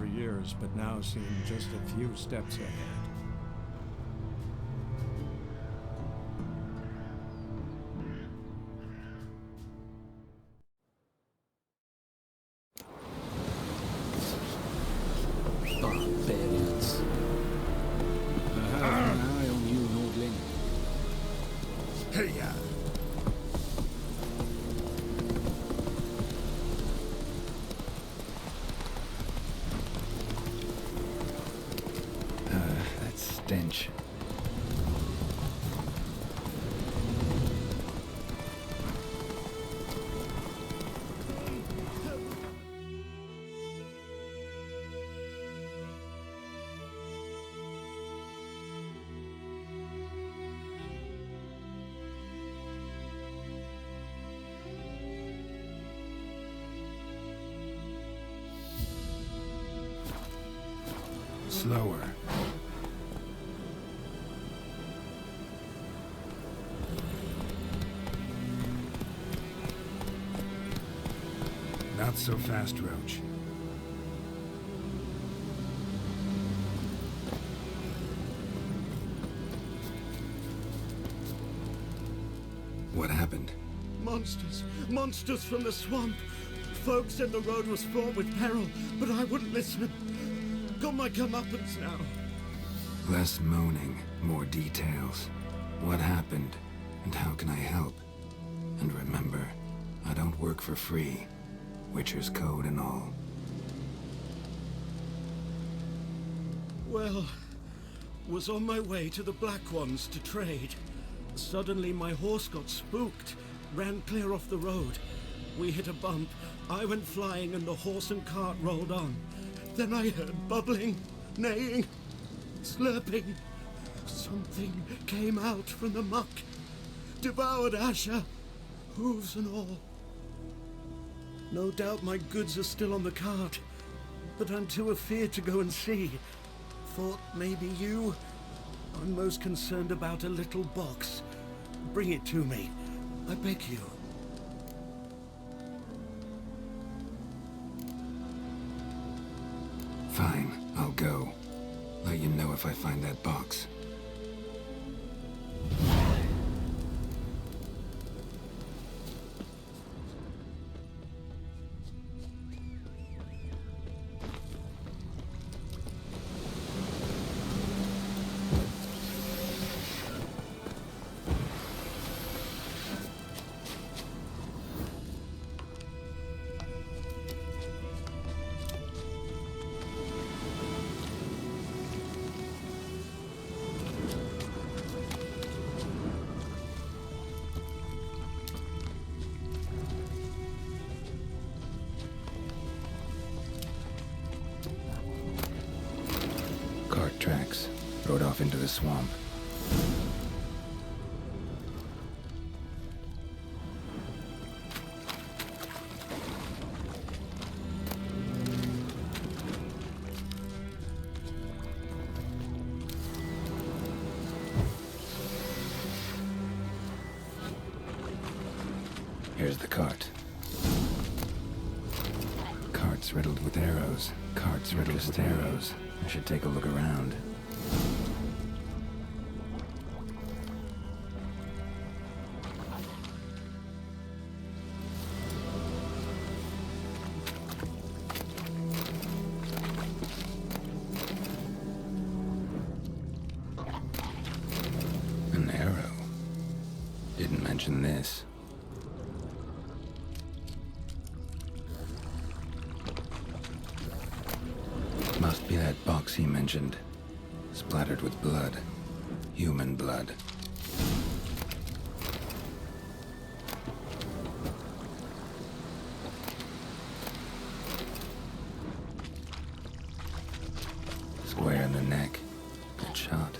for years, but now seem just a few steps ahead. Barbarians. I have an eye on you, Nordling. Hey-ya! That stench. Slower. Not so fast, Roach. What happened? Monsters! Monsters from the swamp! Folk said the road was fraught with peril, but I wouldn't listen. Got my comeuppance now. Less moaning, more details. What happened, and how can I help? And remember, I don't work for free. Witcher's code and all. Well, was on my way to the Black Ones to trade. Suddenly my horse got spooked, ran clear off the road. We hit a bump, I went flying and the horse and cart rolled on. Then I heard bubbling, neighing, slurping. Something came out from the muck, devoured Asher, hooves and all. No doubt my goods are still on the cart, but I'm too afeard to go and see. Thought maybe you. I'm most concerned about a little box. Bring it to me, I beg you. Fine, I'll go. Let you know if I find that box. Cart tracks. Rode off into the swamp. Here's the cart. Cart's riddled with arrows. Cart's riddled with arrows. I should take a look around. An arrow. Didn't mention this. Must be that box he mentioned. Splattered with blood. Human blood. Square in the neck. Good shot.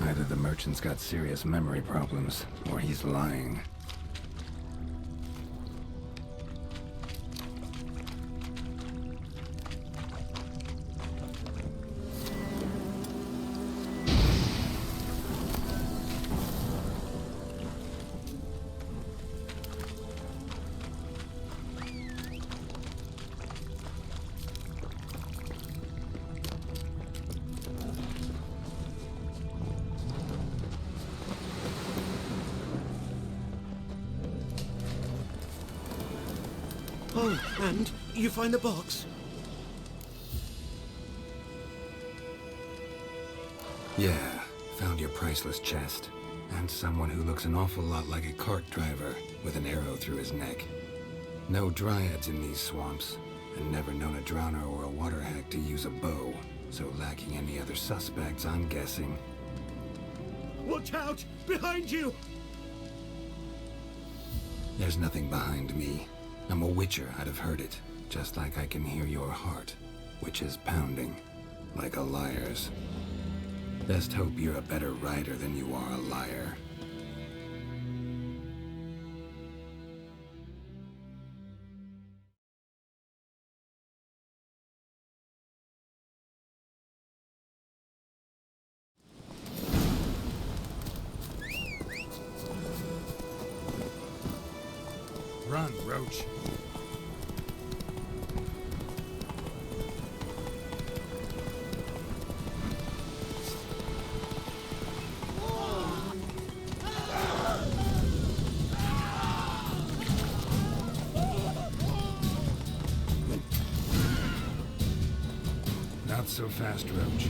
Either the merchant's got serious memory problems, or he's lying. Oh, and you find the box? Yeah, found your priceless chest. And someone who looks an awful lot like a cart driver with an arrow through his neck. No dryads in these swamps, and never known a drowner or a water hack to use a bow. So lacking any other suspects, I'm guessing. Watch out! Behind you! There's nothing behind me. I'm a witcher, I'd have heard it. Just like I can hear your heart, which is pounding, like a liar's. Best hope you're a better rider than you are a liar. Run, Roach. Not so fast, Roach.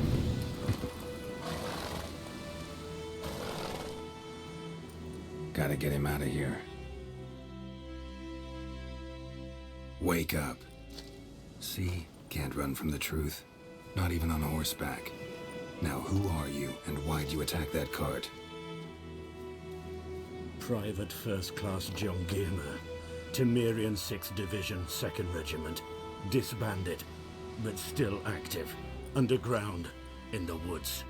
Gotta get him out of here. Wake up. See? Can't run from the truth. Not even on horseback. Now who are you, and why'd you attack that cart? Private First Class John Gilmer, Temerian 6th Division, 2nd Regiment. Disbanded, but still active. Underground, in the woods.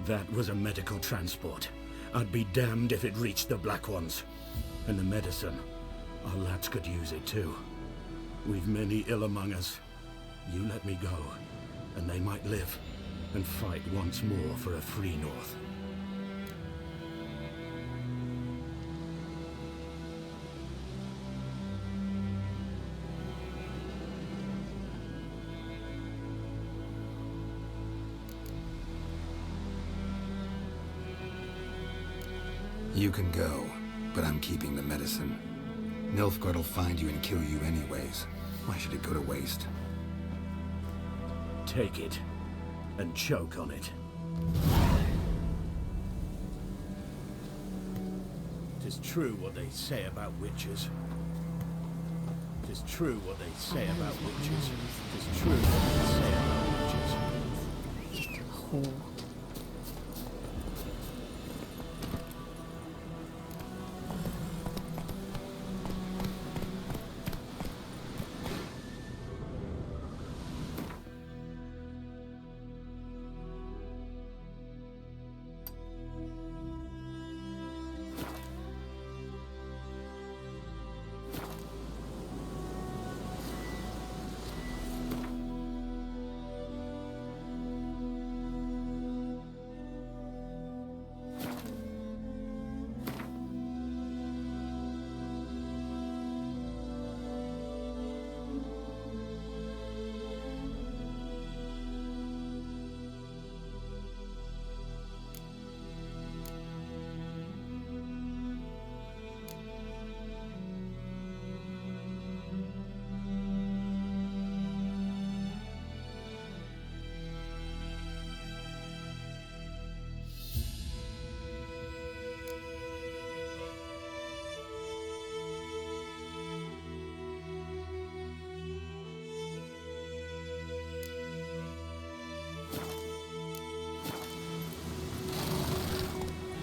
That was a medical transport. I'd be damned if it reached the Black Ones. And the medicine, our lads could use it too. We've many ill among us. You let me go, and they might live, and fight once more for a free North. You can go, but I'm keeping the medicine. Nilfgaard will find you and kill you anyways. Why should it go to waste? Take it, and choke on it. Tis true what they say about witches. Tis true what they say about witches. Tis true what they say about witches. Whore.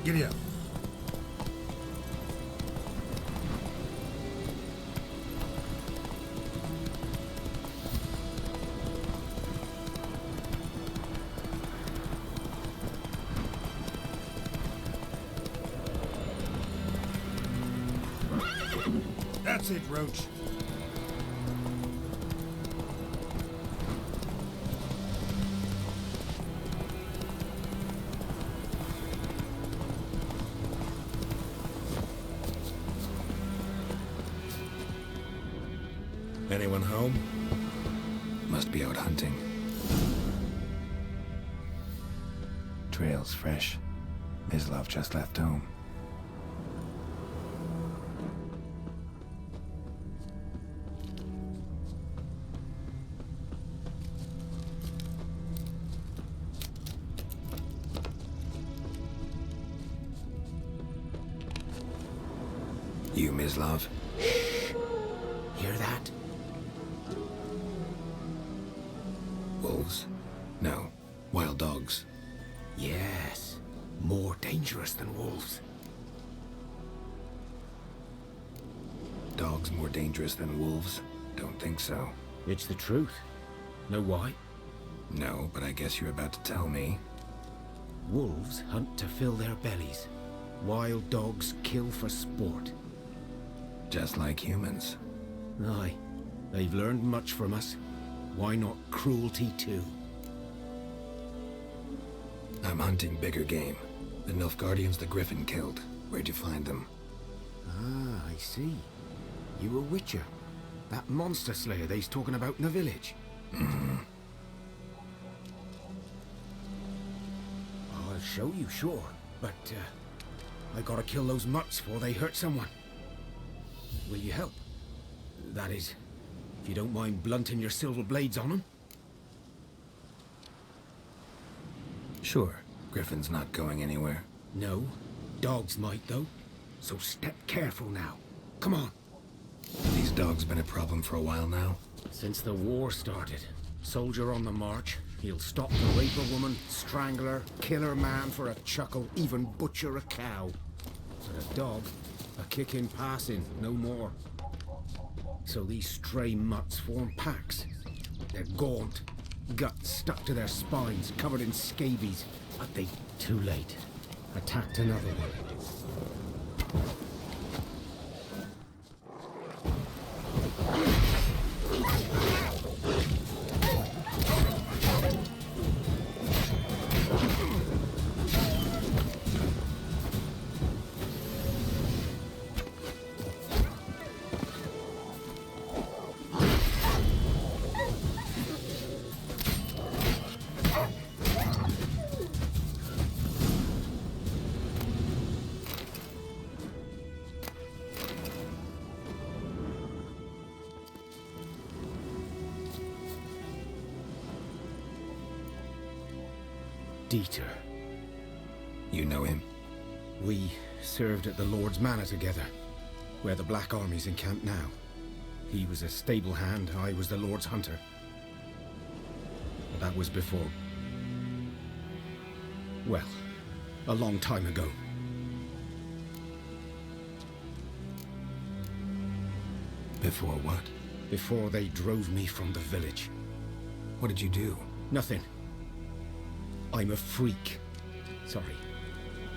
Giddy up. That's it, Roach. Anyone home? Must be out hunting. Trail's fresh. Mislav just left home. Mislav. Hear that? Wolves? No. Wild dogs. Yes. More dangerous than wolves. Dogs more dangerous than wolves? Don't think so. It's the truth. Know why? No, but I guess you're about to tell me. Wolves hunt to fill their bellies. Wild dogs kill for sport. Just like humans. Aye. They've learned much from us. Why not cruelty too? I'm hunting bigger game. The Nilfgaardians the Griffin killed. Where'd you find them? Ah, I see. You a witcher. That monster slayer they's talking about in the village. I'll show you, sure. But, I gotta kill those mutts before they hurt someone. Will you help? That is, if you don't mind blunting your silver blades on them. Sure. Griffin's not going anywhere. No. Dogs might, though. So step careful now. Come on. These dogs been a problem for a while now? Since the war started. Soldier on the march. He'll stop to rape a woman, strangle her, kill her man for a chuckle, even butcher a cow. But a dog, a kick in passing, no more. So these stray mutts form packs. They're gaunt, guts stuck to their spines, covered in scabies. But they, too late, attacked another one. Dieter. You know him? We served at the Lord's Manor together, where the Black Army's encamped now. He was a stable hand, I was the Lord's hunter. But that was before... well, a long time ago. Before what? Before they drove me from the village. What did you do? Nothing. I'm a freak. Sorry.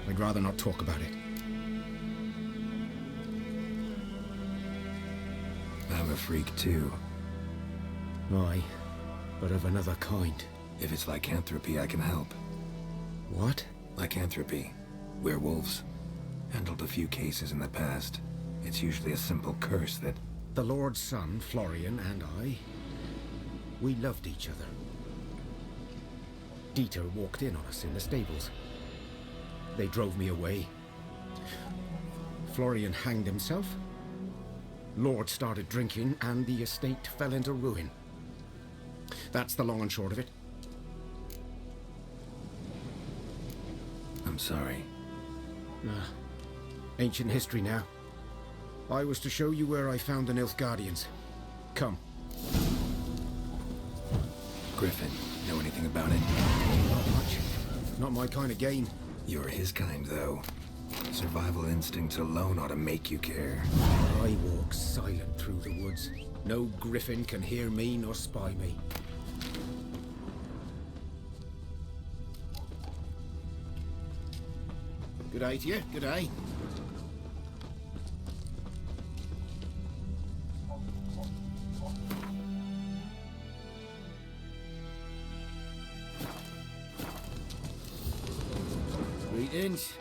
I'd rather not talk about it. I'm a freak too. Aye, but of another kind. If it's lycanthropy, I can help. What? Lycanthropy. Werewolves. Handled a few cases in the past. It's usually a simple curse that... The Lord's son, Florian, and I... we loved each other. Dieter walked in on us in the stables. They drove me away. Florian hanged himself. Lord started drinking, and the estate fell into ruin. That's the long and short of it. I'm sorry. Ancient history now. I was to show you where I found the Nilfgaardians. Come. Griffin, know anything about it? Not much. Not my kind of game. You're his kind, though. Survival instincts alone ought to make you care. I walk silent through the woods. No griffin can hear me nor spy me. Good day to you. Good day. Greetings.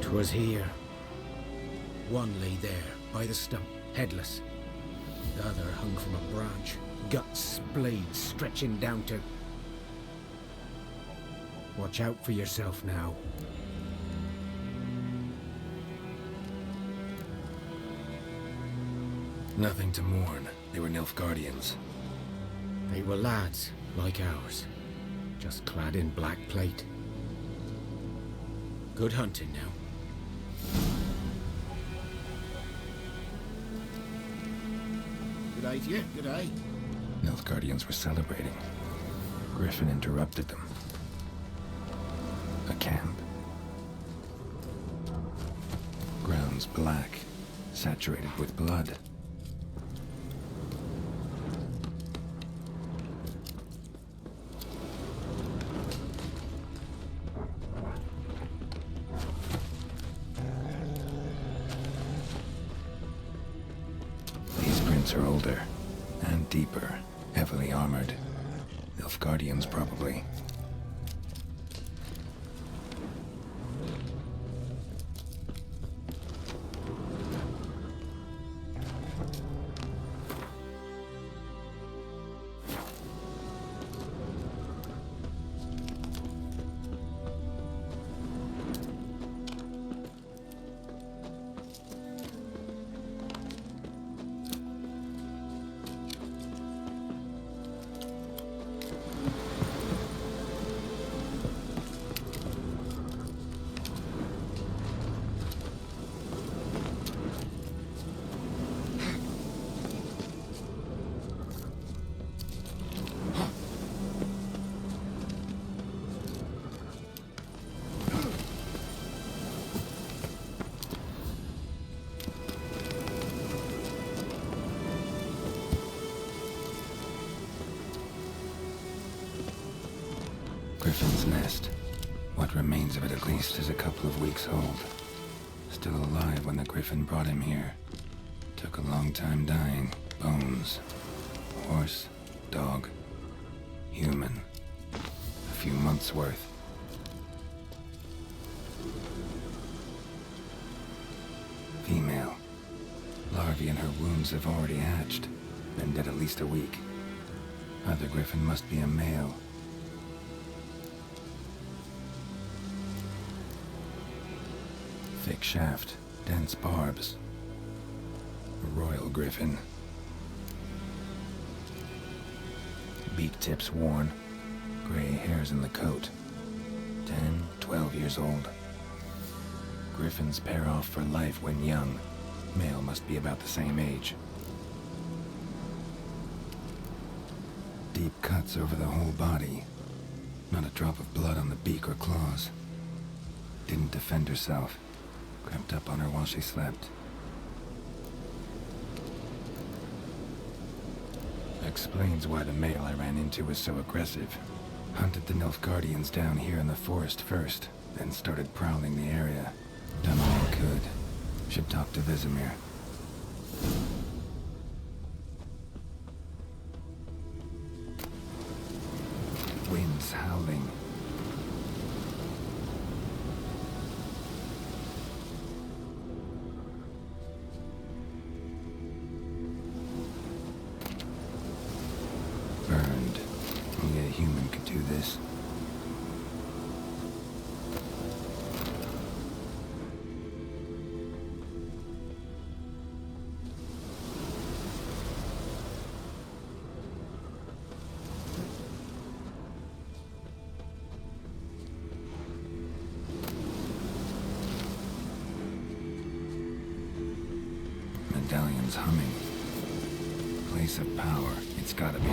'Twas here. One lay there, by the stump, headless. The other hung from a branch, guts, blades stretching down to... Watch out for yourself now. Nothing to mourn. They were Nilfgaardians. They were lads, like ours. Just clad in black plate. Good hunting now. Good day to you, good day. Nilfgaardians were celebrating. Griffin interrupted them. A camp. Grounds black, saturated with blood. These prints are older and deeper, heavily armored. Nilfgaardians, probably. Griffin's nest. What remains of it, at least, is a couple of weeks old. Still alive when the Griffin brought him here. Took a long time dying. Bones. Horse. Dog. Human. A few months' worth. Female. Larvae in her wounds have already hatched. Been dead at least a week. Other Griffin must be a male. Thick shaft, dense barbs. A royal griffin. Beak tips worn, gray hairs in the coat. 10, 12 years old. Griffins pair off for life when young. Male must be about the same age. Deep cuts over the whole body. Not a drop of blood on the beak or claws. Didn't defend herself. Crept up on her while she slept. Explains why the male I ran into was so aggressive. Hunted the Nilfgaardians down here in the forest first, then started prowling the area. Done all I could. Should talk to Vesemir. Winds howling. Burned. Only a human could do this. Medallion's humming. Place of power. It's gotta be.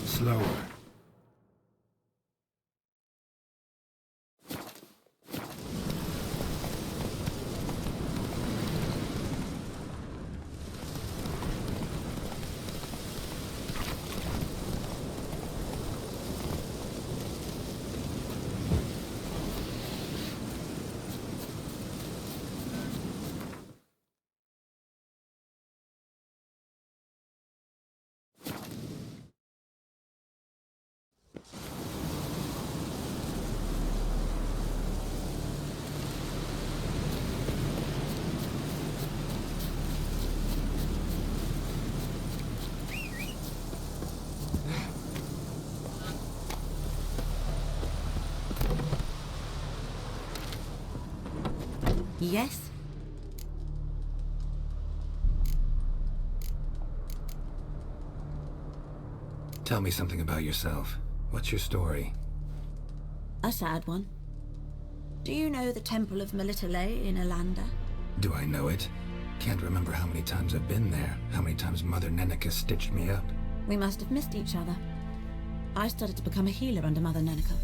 Slower. Yes? Tell me something about yourself. What's your story? A sad one. Do you know the Temple of Melitele in Alanda? Do I know it? Can't remember how many times I've been there, how many times Mother Neneka stitched me up. We must have missed each other. I started to become a healer under Mother Neneka.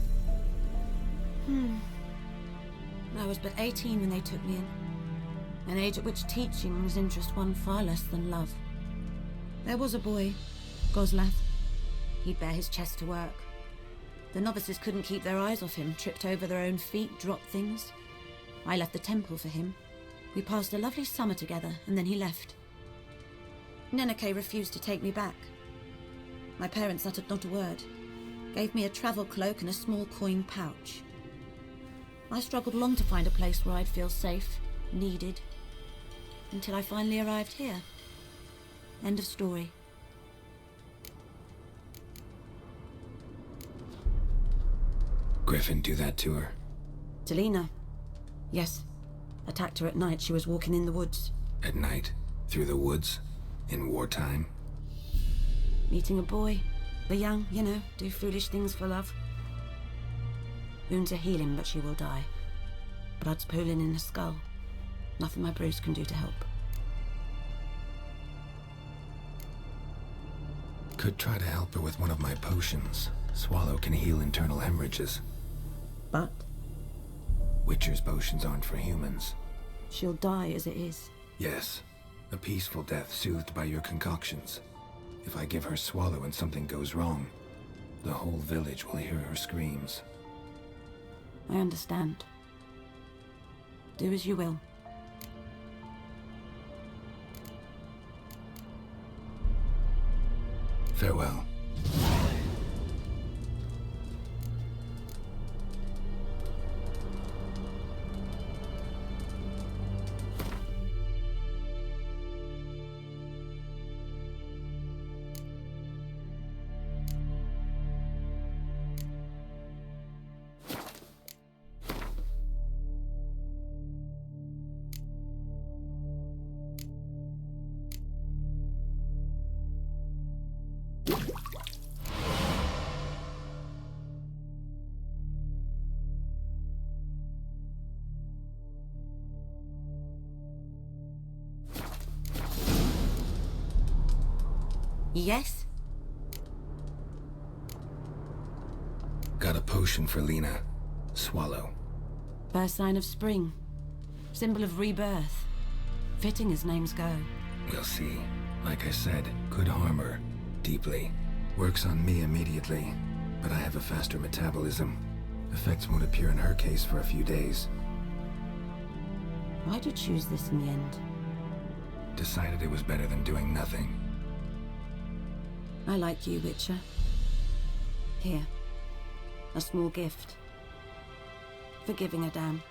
I was but 18 when they took me in. An age at which teaching's interest one far less than love. There was a boy, Goslath. He'd bare his chest to work. The novices couldn't keep their eyes off him, tripped over their own feet, dropped things. I left the temple for him. We passed a lovely summer together, and then he left. Neneke refused to take me back. My parents uttered not a word, gave me a travel cloak and a small coin pouch. I struggled long to find a place where I'd feel safe, needed, until I finally arrived here. End of story. Griffin do that to her? Selena. Yes. Attacked her at night. She was walking in the woods. At night? Through the woods? In wartime? Meeting a boy. The young, you know, do foolish things for love. Wounds are healing, but she will die. Blood's pooling in her skull. Nothing my bruise can do to help. Could try to help her with one of my potions. Swallow can heal internal hemorrhages. But Witcher's potions aren't for humans. she'll die as it is. Yes. A peaceful death soothed by your concoctions. If I give her Swallow and something goes wrong, the whole village will hear her screams. I understand. Do as you will. Farewell. Yes? Got a potion for Lena. Swallow. First sign of spring. Symbol of rebirth. Fitting as names go. We'll see. Like I said, could harm her. Deeply. Works on me immediately, but I have a faster metabolism. Effects won't appear in her case for a few days. Why'd you choose this in the end? Decided it was better than doing nothing. I like you, Witcher. Here. A small gift. For giving a damn.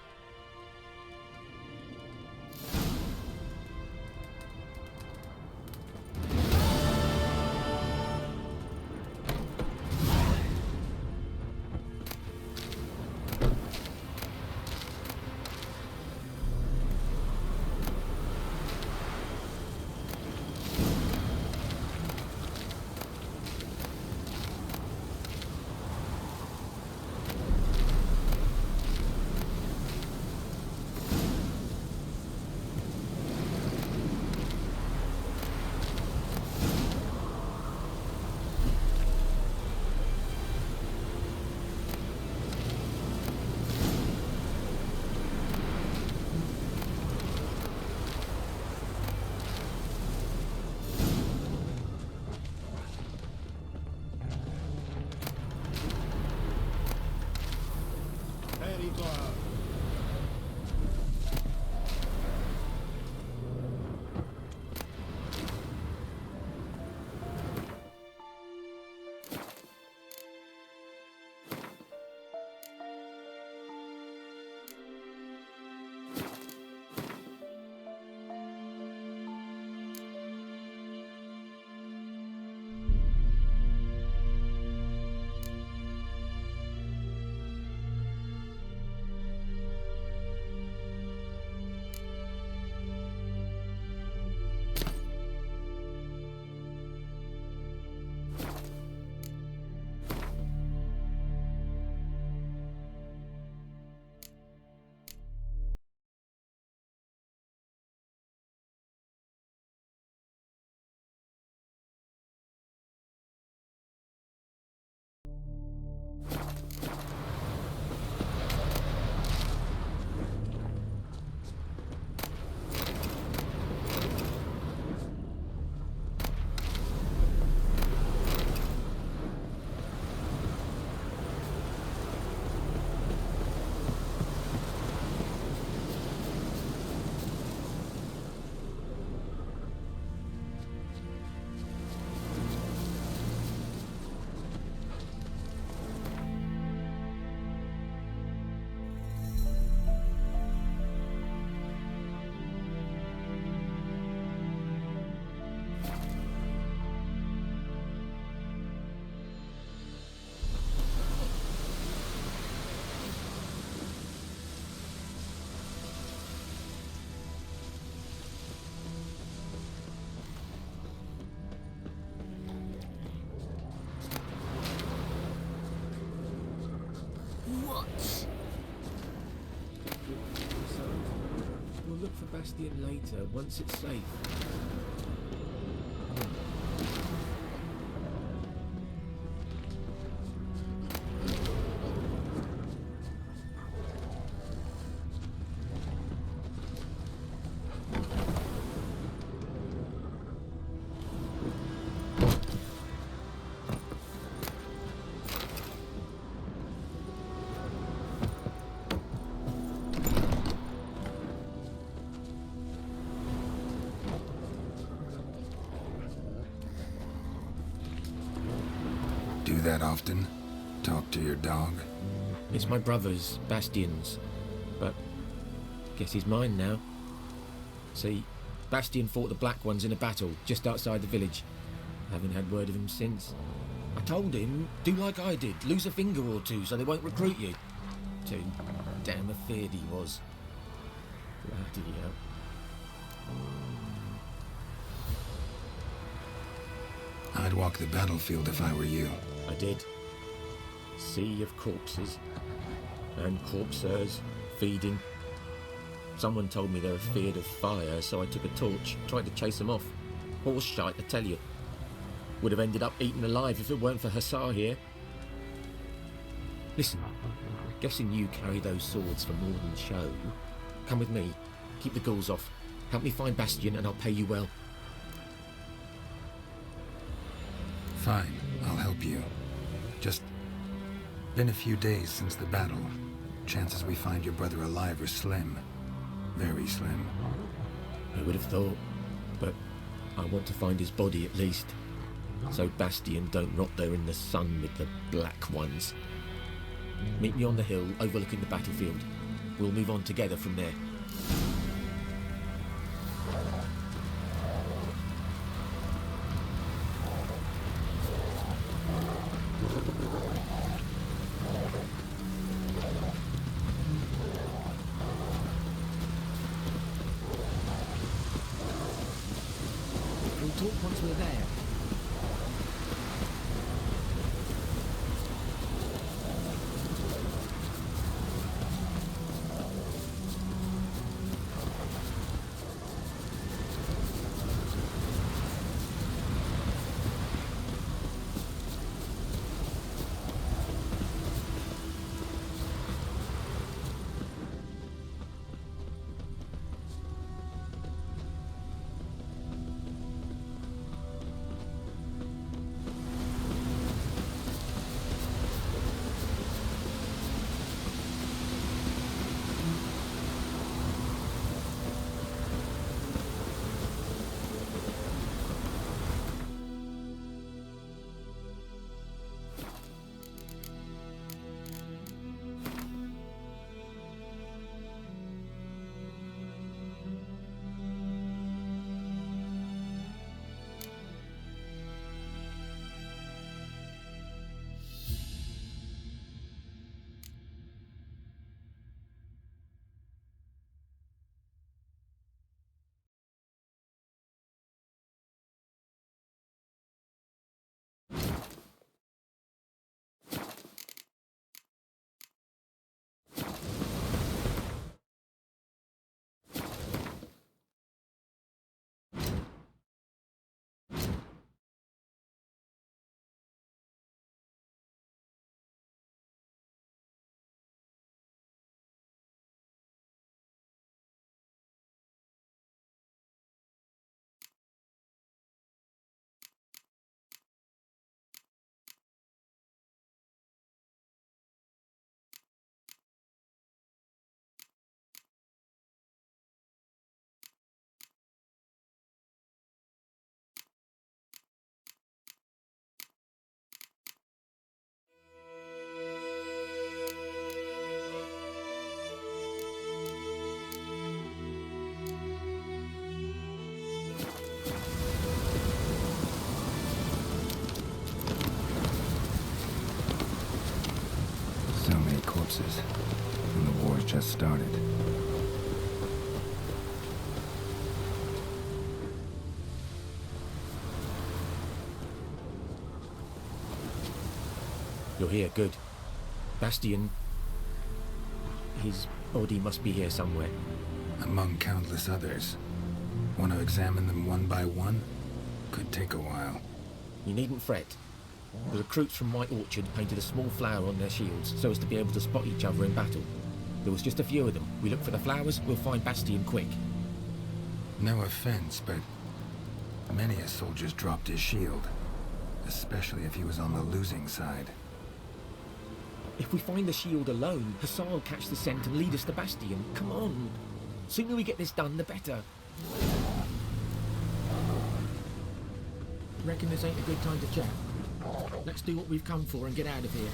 for Bastion later, once it's safe. Do that often? Talk to your dog? It's my brother's, Bastion's, but guess he's mine now. See, Bastion fought the Black Ones in a battle just outside the village. Haven't had word of him since. I told him, do like I did, lose a finger or two so they won't recruit you. Too damn afeard he was. Bloody hell. I'd walk the battlefield if I were you. I did. Sea of corpses. And corpsers, feeding. Someone told me they were feared of fire, so I took a torch, tried to chase them off. Horse shite, I tell you. Would have ended up eaten alive if it weren't for Hussar here. Listen, guessing you carry those swords for more than show. Come with me, keep the ghouls off. Help me find Bastion and I'll pay you well. Fine, I'll help you. Just been a few days since the battle. Chances we find your brother alive are slim. Very slim. I would have thought, but I want to find his body at least. So Bastion don't rot there in the sun with the Black Ones. Meet me on the hill overlooking the battlefield. We'll move on together from there. We'll talk once we're there. corpses, and the war's just started. You're here, good. Bastion... his body must be here somewhere. among countless others. Want to examine them one by one? Could take a while. You needn't fret. The recruits from White Orchard painted a small flower on their shields so as to be able to spot each other in battle. There was just a few of them. We look for the flowers, we'll find Bastion quick. No offense, but many a soldier's dropped his shield. Especially if he was on the losing side. If we find the shield alone, Hassan will catch the scent and lead us to Bastion. Come on. Sooner we get this done, the better. Reckon this ain't a good time to chat? Let's do what we've come for and get out of here.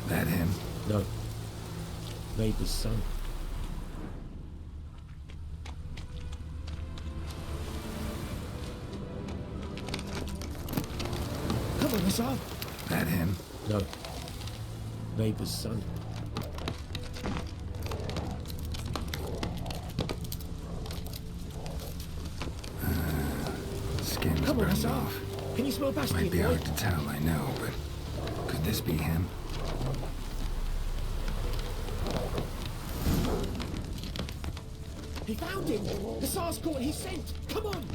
That him? No. Neighbour's son. Come on, Hassan. That him? No. Neighbour's son. Skin's Come on, burned Hassan. off. Can you smell Bastion, Might be boy? hard to tell, I know, but could this be him? He found him! Hassan's caught his scent! Come on!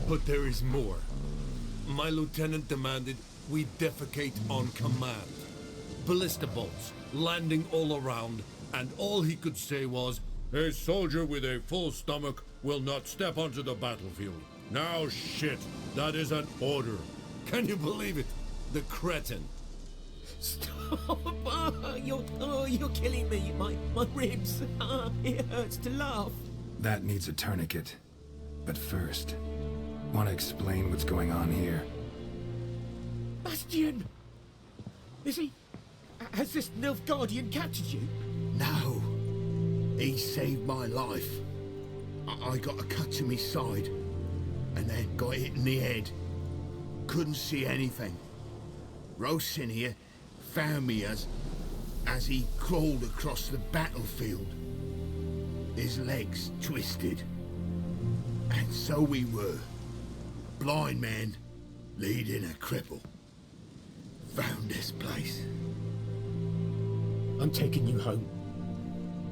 But there is more. My lieutenant demanded we defecate on command. Ballista bolts, landing all around, and all he could say was, "A soldier with a full stomach will not step onto the battlefield." Now shit, that is an order. Can you believe it? The cretin. Stop! You're killing me. My ribs. It hurts to laugh. That needs a tourniquet. But first, want to explain what's going on here? Bastian! Is he... Has this Nilfgaardian captured you? No. He saved my life. I got a cut to my side, and then got hit in the head. Couldn't see anything. Rosin here found me as he crawled across the battlefield. His legs twisted. And so we were. Blind man leading a cripple. Found this place. I'm taking you home.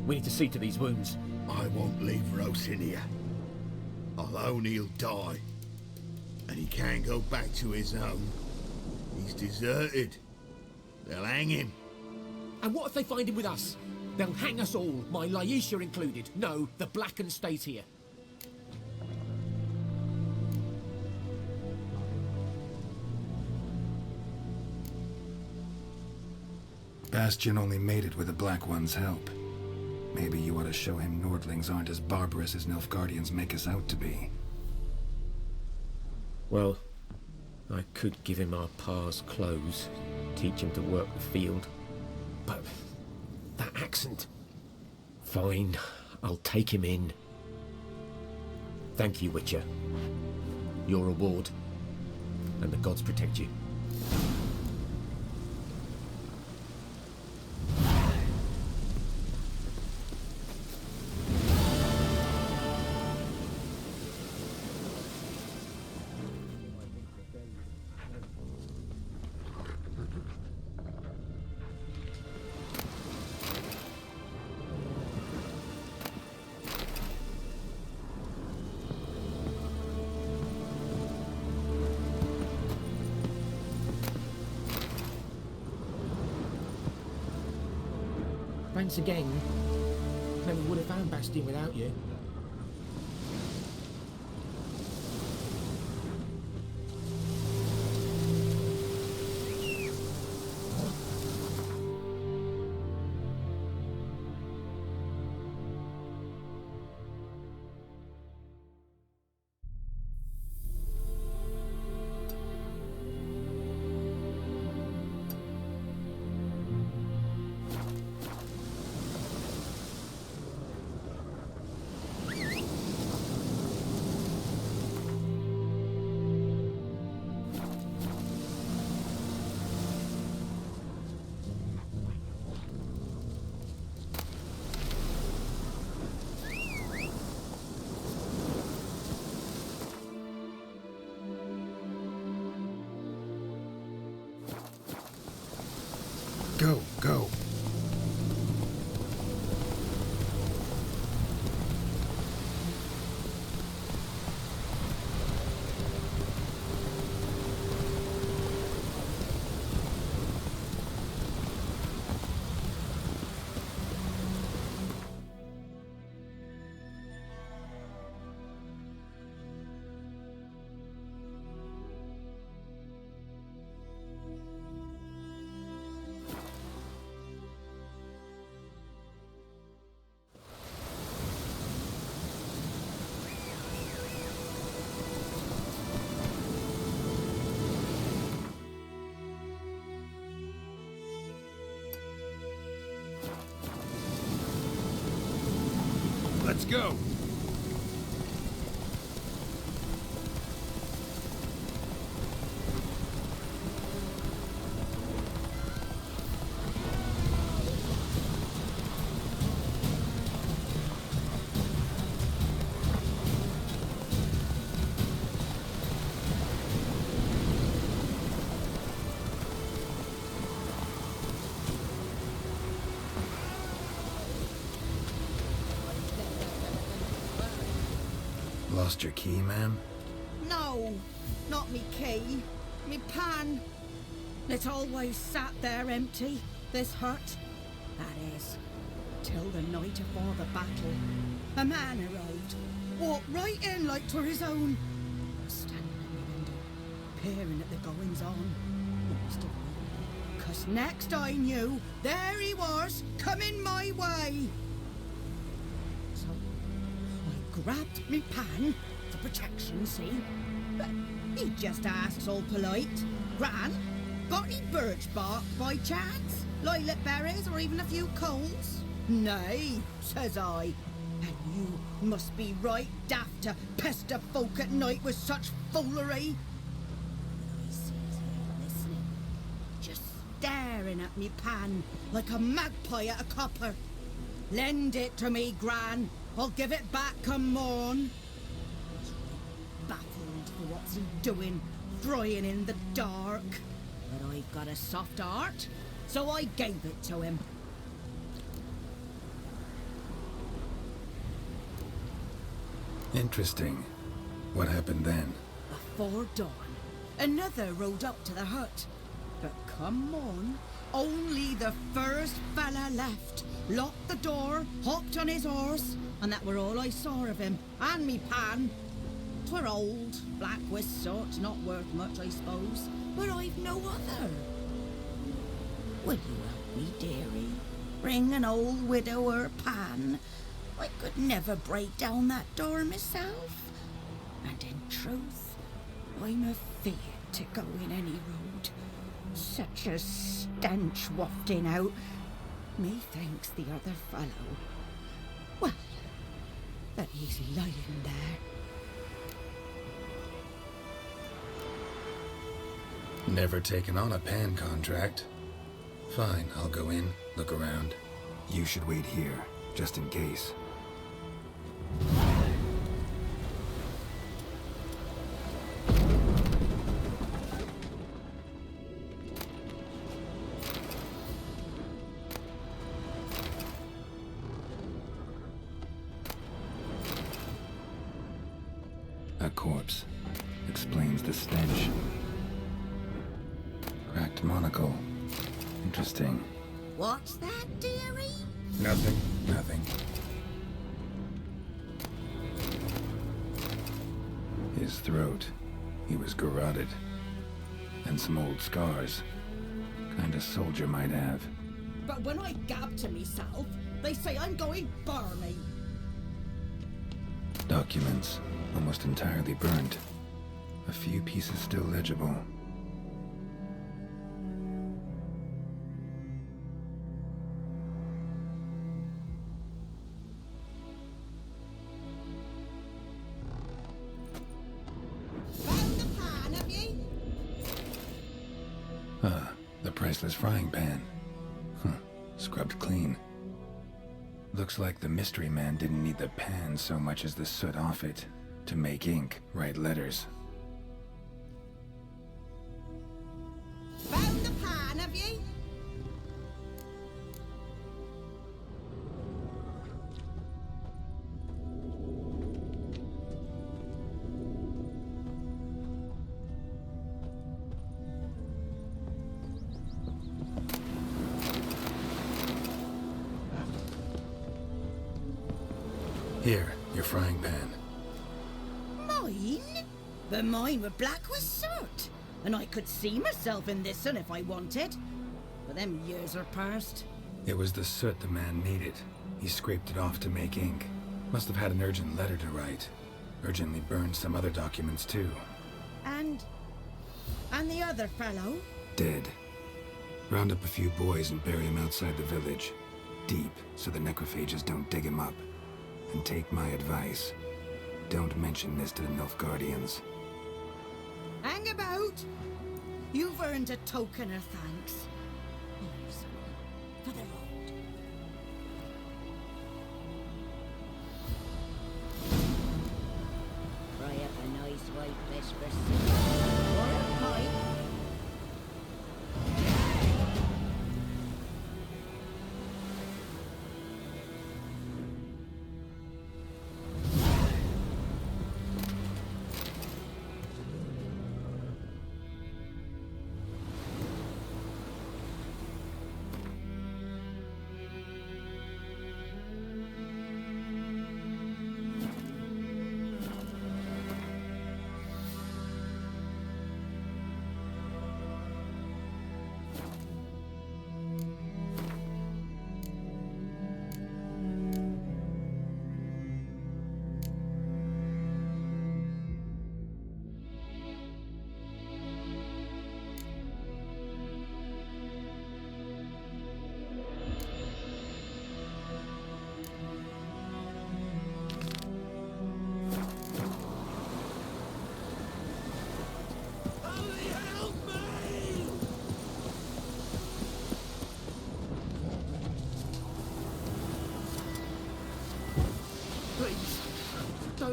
We need to see to these wounds. I won't leave Rosin here. Alone he'll die. And he can't go back to his home. He's deserted. They'll hang him. And what if they find him with us? They'll hang us all, my Laisha included. No, the Blacken stays here. Bastian only made it with the Black One's help. Maybe you ought to show him Nordlings aren't as barbarous as Nilfgaardians make us out to be. Well, I could give him our pa's clothes, teach him to work the field. But that accent... Fine, I'll take him in. Thank you, Witcher. Your reward. And the gods protect you. Thanks again. Never would have found Bastian without you. Go, go. Let's go. Lost your key, ma'am? No, not me key. Me pan. It always sat there empty, this hut. That is, till the night afore the battle. A man arrived, walked right in like 'twere his own. Standing at the window, peering at the goings-on. He must have known, 'cause 'cause next I knew, there he was, coming my way. So I grabbed me pan for protection, see? But he just asks all polite, Gran, got any birch bark by chance? Lilac berries or even a few coals? Nay, says I. And you must be right daft to pester folk at night with such foolery. He sits here listening, just staring at me pan like a magpie at a copper. Lend it to me, Gran. I'll give it back come morn. He's right baffled for what's he doing, frying in the dark. But I've got a soft heart, so I gave it to him. Interesting. What happened then? Before dawn, another rode up to the hut. But come on, only the first fella left. Locked the door, hopped on his horse, and that were all I saw of him, and me pan. 'Twere old, black-wist sort, not worth much, I suppose, but I've no other. Will you help me, dearie? Bring an old widower pan. I could never break down that door myself. And in truth, I'm afeard to go in any road. Such a stench wafting out. Methinks the other fellow, well, that he's lying there. Never taken on a pan contract. Fine, I'll go in, look around. You should wait here, just in case. A corpse. Explains the stench. Cracked monocle. Interesting. What's that, dearie? Nothing. Nothing. His throat. He was garroted. And some old scars. Kind of soldier might have. But when I gab to myself, they say I'm going barmy. Documents. Almost entirely burnt. A few pieces still legible. Found the pan, have ye? The priceless frying pan. Scrubbed clean. Looks like the mystery man didn't need the pan so much as the soot off it. To make ink, write letters. Found the pan, have ye? Here, your frying pan. Mine? But mine were black with soot. And I could see myself in this one if I wanted. But them years are past. It was the soot the man needed. He scraped it off to make ink. Must have had an urgent letter to write. Urgently burned some other documents too. And the other fellow? Dead. Round up a few boys and bury him outside the village. Deep, so the necrophages don't dig him up. And take my advice. Don't mention this to the Nilfgaardians. Hang about! You've earned a token of thanks. Here's one for the road. Fry up a nice white fish for soup. Or a pie.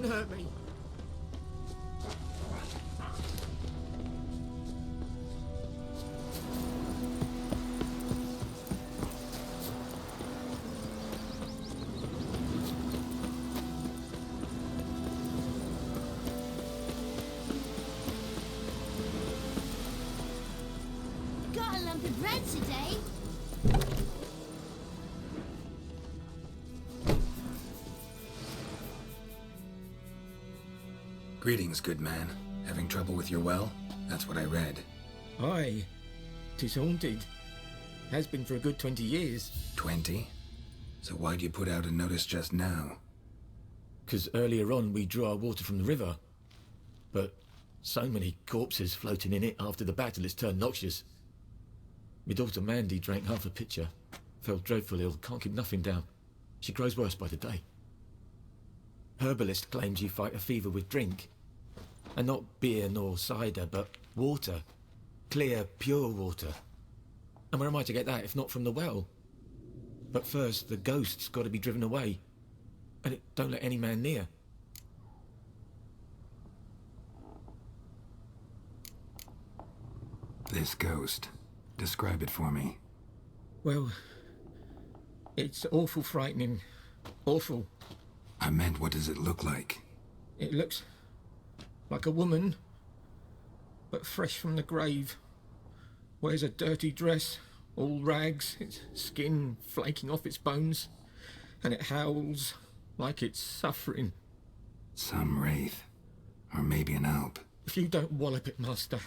hurt me. Got a lump of bread today. Greetings, good man. Having trouble with your well? That's what I read. Aye. 'Tis haunted. Has been for a good 20 years. 20? So why'd you put out a notice just now? 'Cause earlier on we drew our water from the river. But so many corpses floating in it after the battle it's turned noxious. My daughter Mandy drank half a pitcher. Fell dreadful ill, can't keep nothing down. She grows worse by the day. Herbalist claims you fight a fever with drink. And not beer nor cider, but water. Clear, pure water. And where am I to get that if not from the well? But first, the ghost's got to be driven away. And it don't let any man near. This ghost. Describe it for me. Well, it's awful frightening. Awful. I meant, what does it look like? It looks like a woman, but fresh from the grave. Wears a dirty dress, all rags, its skin flaking off its bones, and it howls like it's suffering. Some wraith. Or maybe an alp. If you don't wallop it, Master,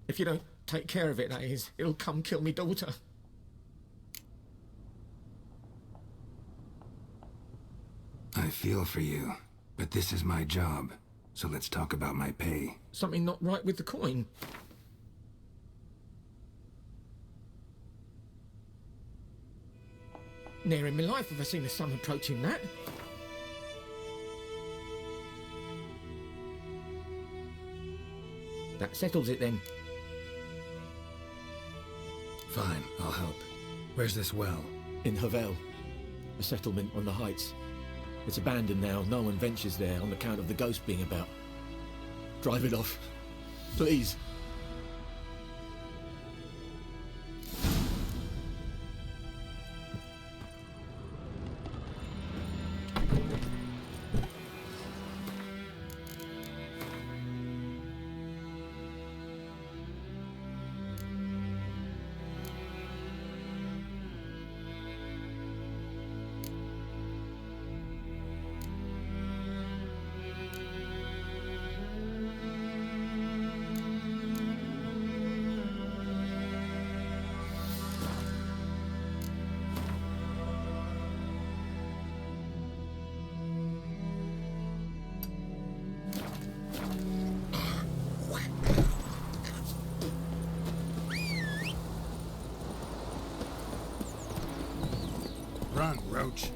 if you don't take care of it, that is, it'll come kill me daughter. I feel for you, but this is my job, so let's talk about my pay. Something not right with the coin. Ne'er in my life have I seen a sum approaching that. That settles it then. Fine, I'll help. Where's this well? In Havel, a settlement on the heights. It's abandoned now, no one ventures there on account of the ghost being about. Drive it off, please. Run, Roach.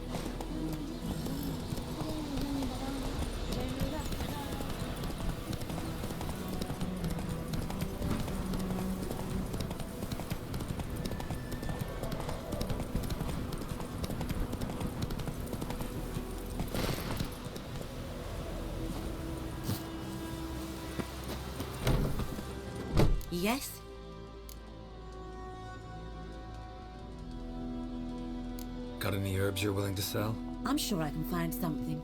Yes? Got any herbs you're willing to sell? I'm sure I can find something.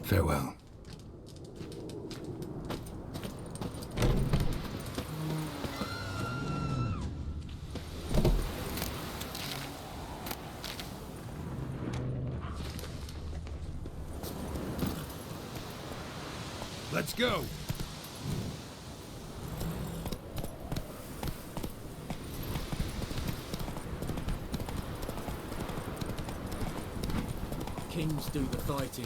Farewell. Let's go. Kings do the fighting.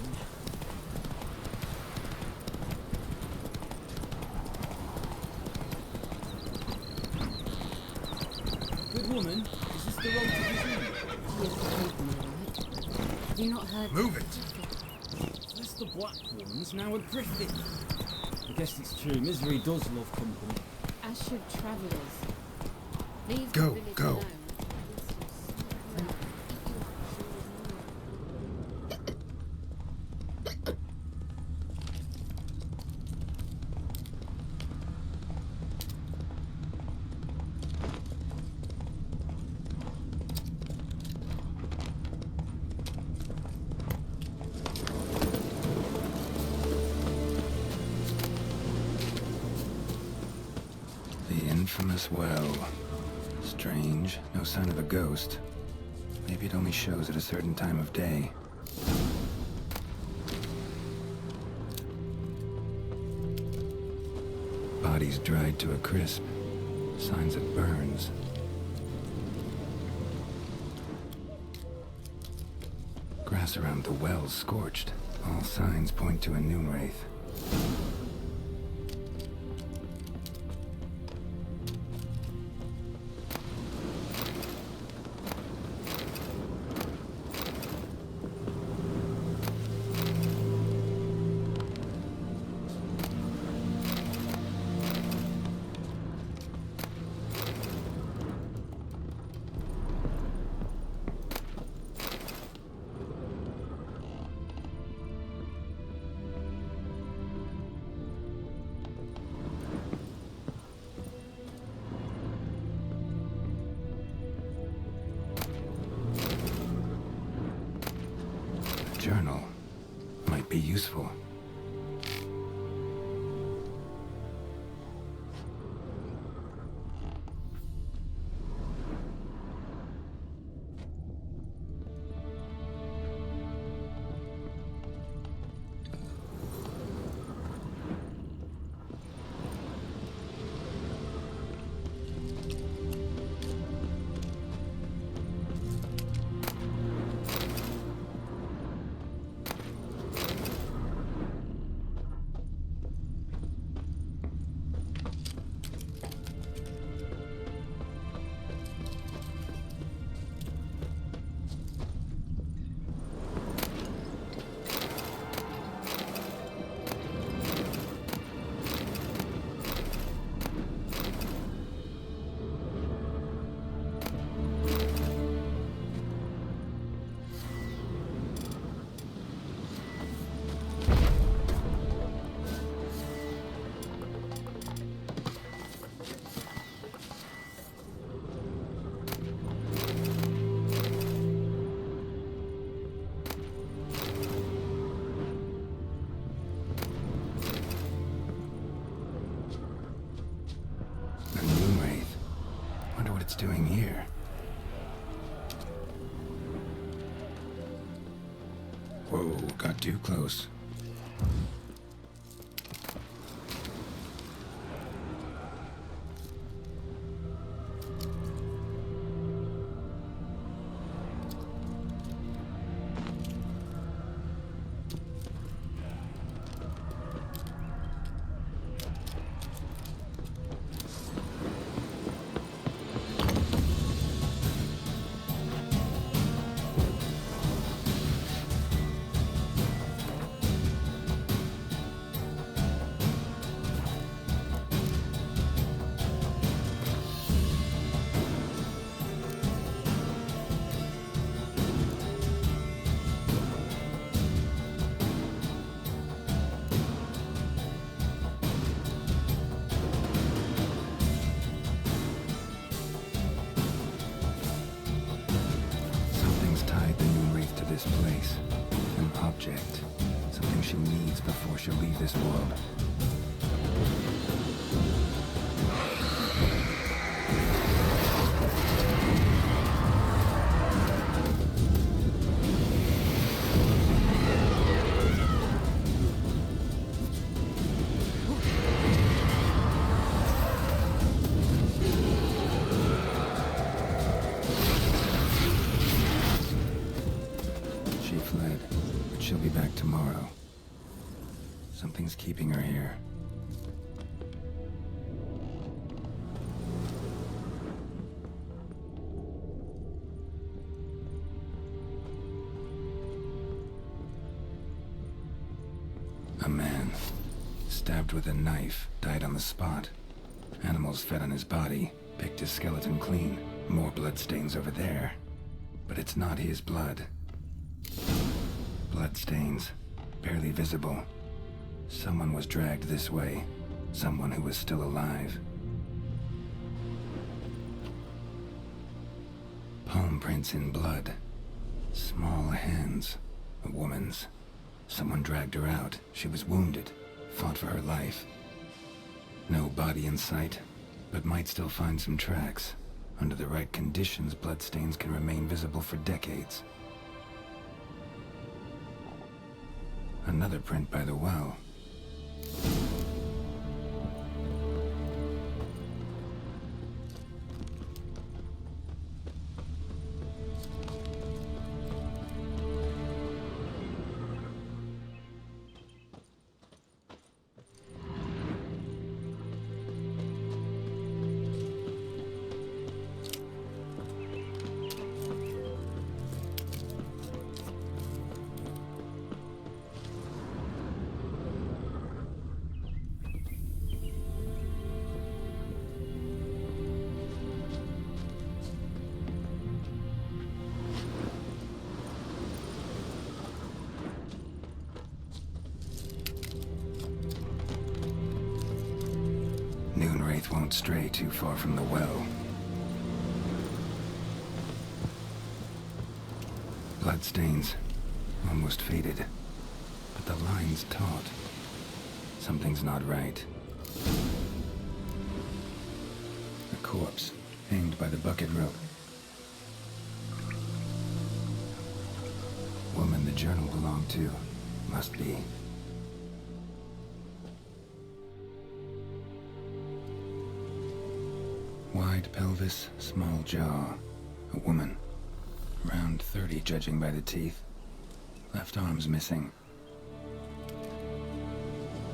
Good woman, is this the road to Virginia? Have you not heard? Move it. That's the Black Ones, now a griffin. I guess it's true, misery does love company. As should travellers. Leave Go, the village go. alone. The infamous well. Strange, no sign of a ghost. Maybe it only shows at a certain time of day. Bodies dried to a crisp. Signs of burns. Grass around the well scorched. All signs point to a noon wraith. Journal might be useful. It's doing here. Whoa, got too close. she needs before she'll leave this world. She fled, but she'll be back tomorrow. Something's keeping her here. A man, stabbed with a knife, died on the spot. Animals fed on his body, picked his skeleton clean. More bloodstains over there. But it's not his blood. Bloodstains, barely visible. Someone was dragged this way. Someone who was still alive. Palm prints in blood. Small hands. A woman's. Someone dragged her out. She was wounded. Fought for her life. No body in sight, but might still find some tracks. Under the right conditions, bloodstains can remain visible for decades. Another print by the well. Noonwraith won't stray too far from the well. Bloodstains, almost faded, but the line's taut. Something's not right. A corpse, hanged by the bucket rope. Woman the journal belonged to, must be. Wide pelvis, small jaw. A woman. Around 30, judging by the teeth. Left arm's missing.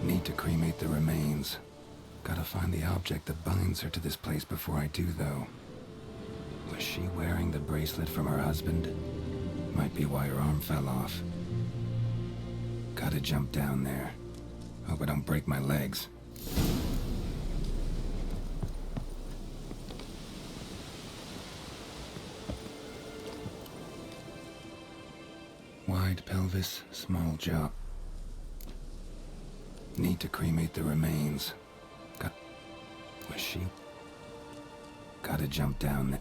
Need to cremate the remains. Gotta find the object that binds her to this place before I do, though. Was she wearing the bracelet from her husband? Might be why her arm fell off. Gotta jump down there. Hope I don't break my legs. Wide pelvis, small jaw. Need to cremate the remains. Was she? Gotta jump down there.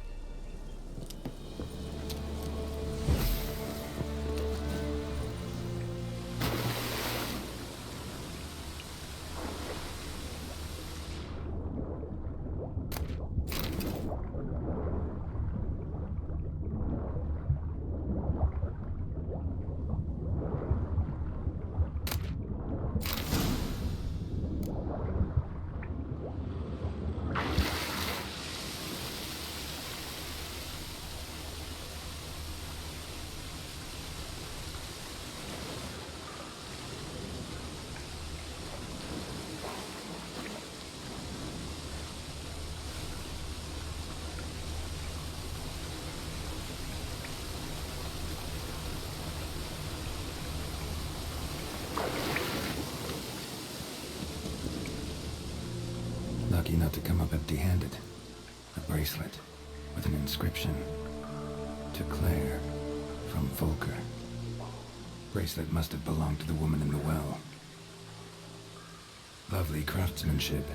Lucky not to come up empty-handed. A bracelet with an inscription. To Claire, from Volker. Bracelet must have belonged to the woman in the well. Lovely craftsmanship,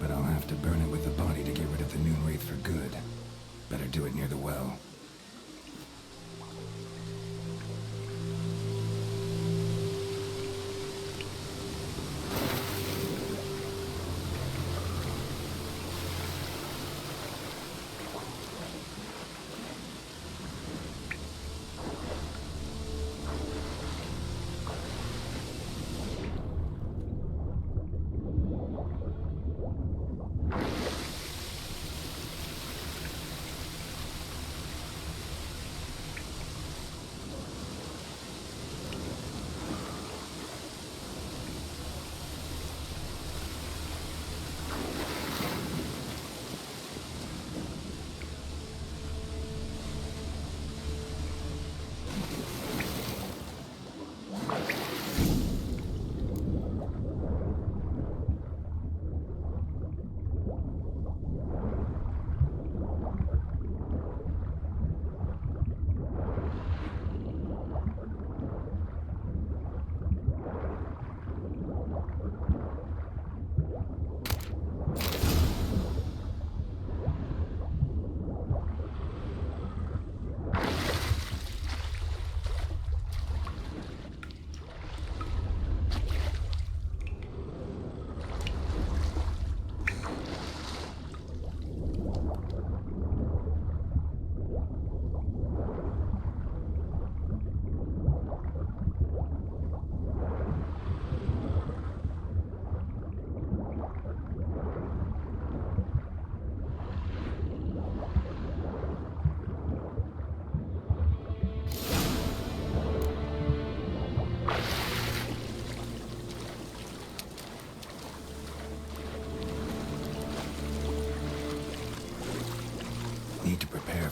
but I'll have to burn it with the body to get rid of the Noonwraith for good. Better do it near the well.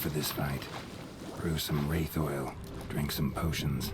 for this fight. Brew some wraith oil, drink some potions.